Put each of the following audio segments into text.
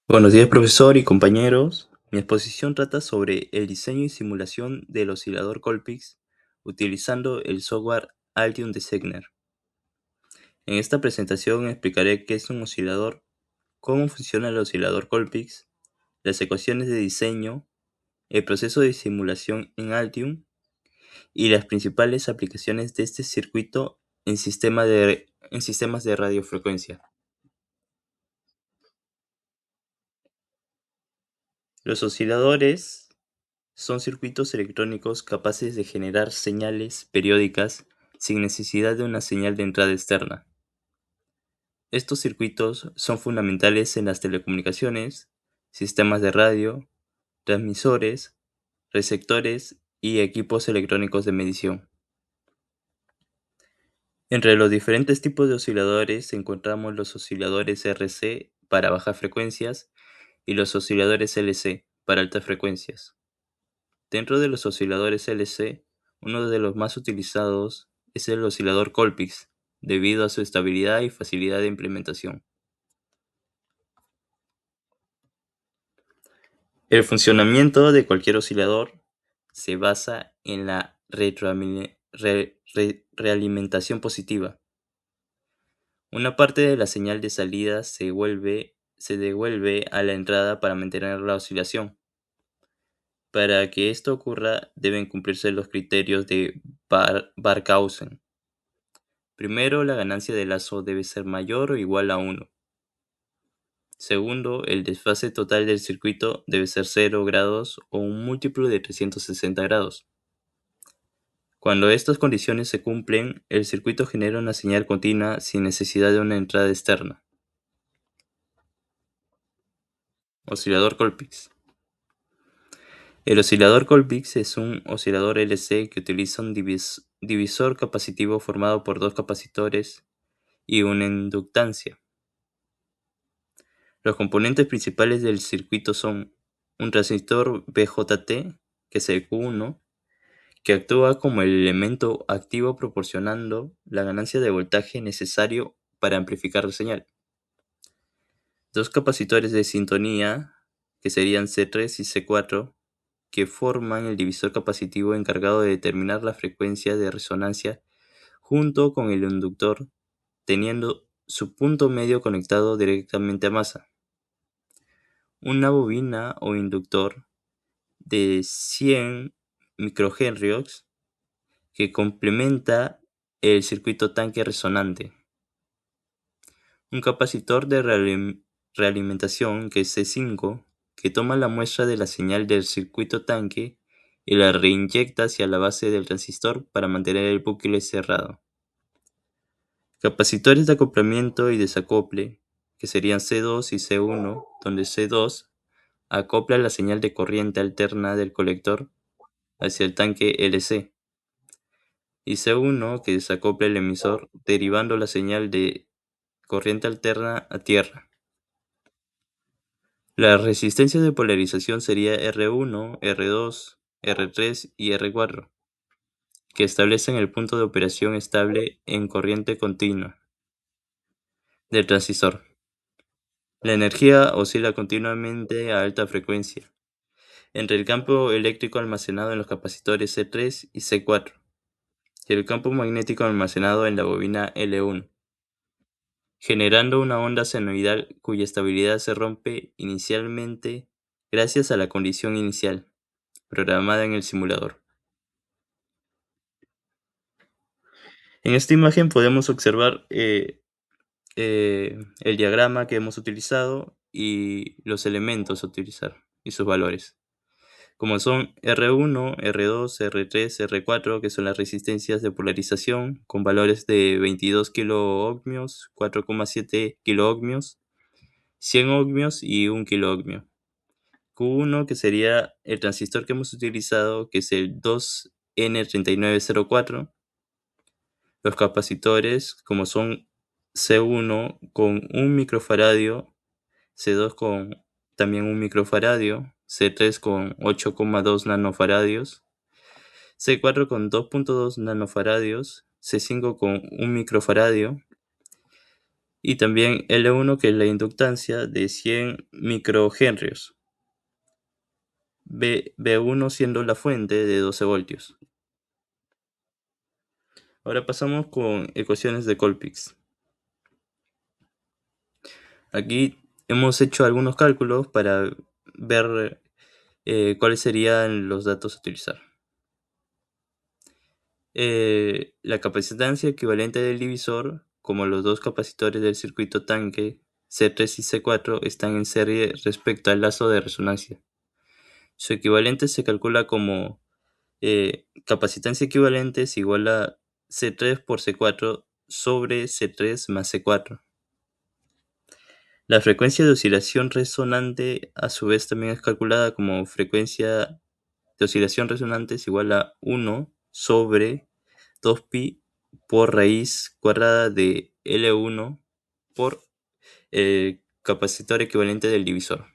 Buenos días, profesor y compañeros. Mi exposición trata sobre el diseño y simulación del oscilador Colpix utilizando el software Altium Designer. En esta presentación explicaré qué es un oscilador, cómo funciona el oscilador Colpix, las ecuaciones de diseño, el proceso de simulación en Altium y las principales aplicaciones de este circuito en sistemas de radiofrecuencia. Los osciladores son circuitos electrónicos capaces de generar señales periódicas sin necesidad de una señal de entrada externa. Estos circuitos son fundamentales en las telecomunicaciones, sistemas de radio, transmisores, receptores y equipos electrónicos de medición. Entre los diferentes tipos de osciladores encontramos los osciladores RC para bajas frecuencias y los osciladores LC para altas frecuencias. Dentro de los osciladores LC, uno de los más utilizados es el oscilador Colpix, debido a su estabilidad y facilidad de implementación. El funcionamiento de cualquier oscilador se basa en la realimentación positiva. Una parte de la señal de salida se devuelve a la entrada para mantener la oscilación. Para que esto ocurra, deben cumplirse los criterios de Barkhausen. Primero, la ganancia de lazo debe ser mayor o igual a 1. Segundo, el desfase total del circuito debe ser 0 grados o un múltiplo de 360 grados. Cuando estas condiciones se cumplen, el circuito genera una señal continua sin necesidad de una entrada externa. Oscilador Colpix. El oscilador Colpix es un oscilador LC que utiliza un divisor capacitivo formado por dos capacitores y una inductancia. Los componentes principales del circuito son un transistor BJT, que es el Q1, que actúa como el elemento activo proporcionando la ganancia de voltaje necesario para amplificar la señal. Dos capacitores de sintonía, que serían C3 y C4, que forman el divisor capacitivo encargado de determinar la frecuencia de resonancia junto con el inductor, teniendo su punto medio conectado directamente a masa. Una bobina o inductor de 100 microhenrios que complementa el circuito tanque resonante. Un capacitor de realimentación que es C5 que toma la muestra de la señal del circuito tanque y la reinyecta hacia la base del transistor para mantener el bucle cerrado. Capacitores de acoplamiento y desacople, que serían C2 y C1, donde C2 acopla la señal de corriente alterna del colector hacia el tanque LC, y C1 que desacopla el emisor derivando la señal de corriente alterna a tierra. La resistencia de polarización sería R1, R2, R3 y R4, que establecen el punto de operación estable en corriente continua del transistor. La energía oscila continuamente a alta frecuencia entre el campo eléctrico almacenado en los capacitores C3 y C4 y el campo magnético almacenado en la bobina L1, generando una onda senoidal cuya estabilidad se rompe inicialmente gracias a la condición inicial, programada en el simulador. En esta imagen podemos observar el diagrama que hemos utilizado y los elementos a utilizar y sus valores, como son R1, R2, R3, R4, que son las resistencias de polarización con valores de 22 kiloohmios, 4,7 kiloohmios, 100 ohmios y 1 kiloohmio. Q1, que sería el transistor que hemos utilizado, que es el 2N3904. Los capacitores, como son C1 con 1 microfaradio, C2 con también 1 microfaradio, C3 con 8,2 nanofaradios, C4 con 2,2 nanofaradios, C5 con 1 microfaradio y también L1, que es la inductancia de 100 microhenrios, B1 siendo la fuente de 12 voltios. Ahora pasamos con ecuaciones de Colpix. Aquí hemos hecho algunos cálculos para ver cuáles serían los datos a utilizar. La capacitancia equivalente del divisor, como los dos capacitores del circuito tanque C3 y C4 están en serie respecto al lazo de resonancia. Su equivalente se calcula como capacitancia equivalente es igual a C3 por C4 sobre C3 más C4. La frecuencia de oscilación resonante a su vez también es calculada como frecuencia de oscilación resonante es igual a 1 sobre 2pi por raíz cuadrada de L1 por el capacitor equivalente del divisor.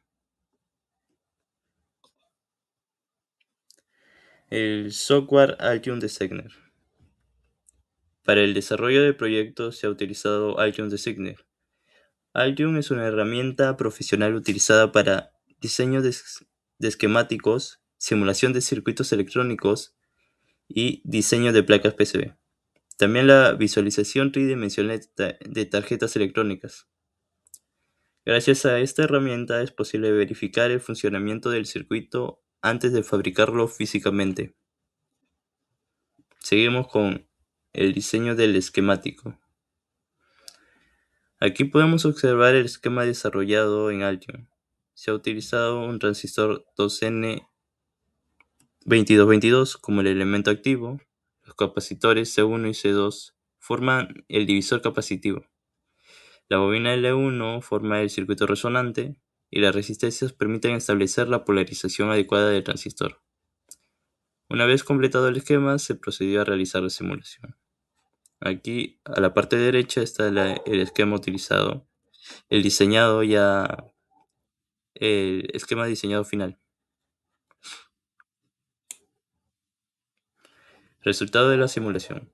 El software Altium Designer. Para el desarrollo de proyectos se ha utilizado Altium Designer. Altium es una herramienta profesional utilizada para diseño de esquemáticos, simulación de circuitos electrónicos y diseño de placas PCB. También la visualización tridimensional de tarjetas electrónicas. Gracias a esta herramienta es posible verificar el funcionamiento del circuito antes de fabricarlo físicamente. Seguimos con el diseño del esquemático. Aquí podemos observar el esquema desarrollado en Altium. Se ha utilizado un transistor 2N2222 como el elemento activo. Los capacitores C1 y C2 forman el divisor capacitivo. La bobina L1 forma el circuito resonante y las resistencias permiten establecer la polarización adecuada del transistor. Una vez completado el esquema, se procedió a realizar la simulación. Aquí a la parte derecha está el esquema utilizado, el esquema diseñado final. Resultado de la simulación.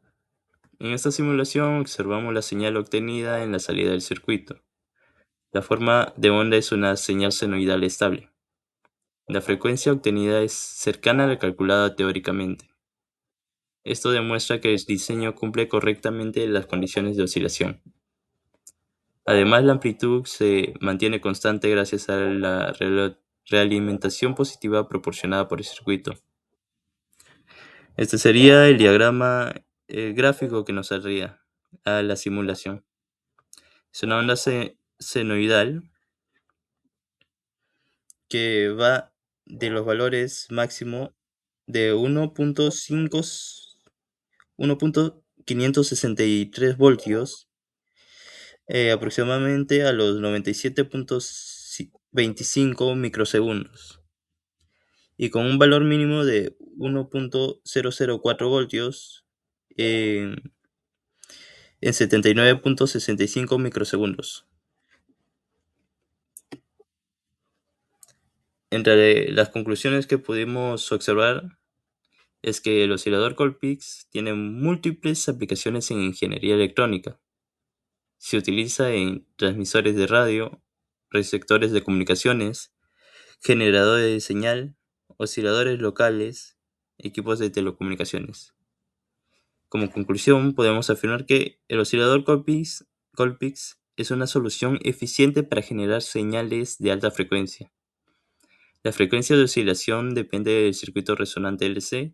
En esta simulación observamos la señal obtenida en la salida del circuito. La forma de onda es una señal senoidal estable. La frecuencia obtenida es cercana a la calculada teóricamente. Esto demuestra que el diseño cumple correctamente las condiciones de oscilación. Además, la amplitud se mantiene constante gracias a la realimentación positiva proporcionada por el circuito. Este sería el diagrama gráfico que nos saldría a la simulación. Es una onda senoidal que va de los valores máximo de 1.563 voltios aproximadamente a los 97.25 microsegundos y con un valor mínimo de 1.004 voltios en 79.65 microsegundos. Entre las conclusiones que pudimos observar es que el oscilador Colpix tiene múltiples aplicaciones en ingeniería electrónica. Se utiliza en transmisores de radio, receptores de comunicaciones, generadores de señal, osciladores locales, equipos de telecomunicaciones. Como conclusión, podemos afirmar que el oscilador Colpix es una solución eficiente para generar señales de alta frecuencia. La frecuencia de oscilación depende del circuito resonante LC.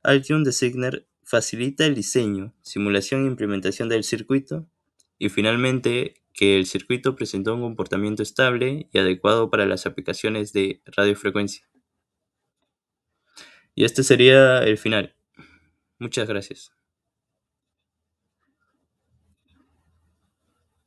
Altium Designer facilita el diseño, simulación e implementación del circuito. Y finalmente, que el circuito presentó un comportamiento estable y adecuado para las aplicaciones de radiofrecuencia. Y este sería el final. Muchas gracias.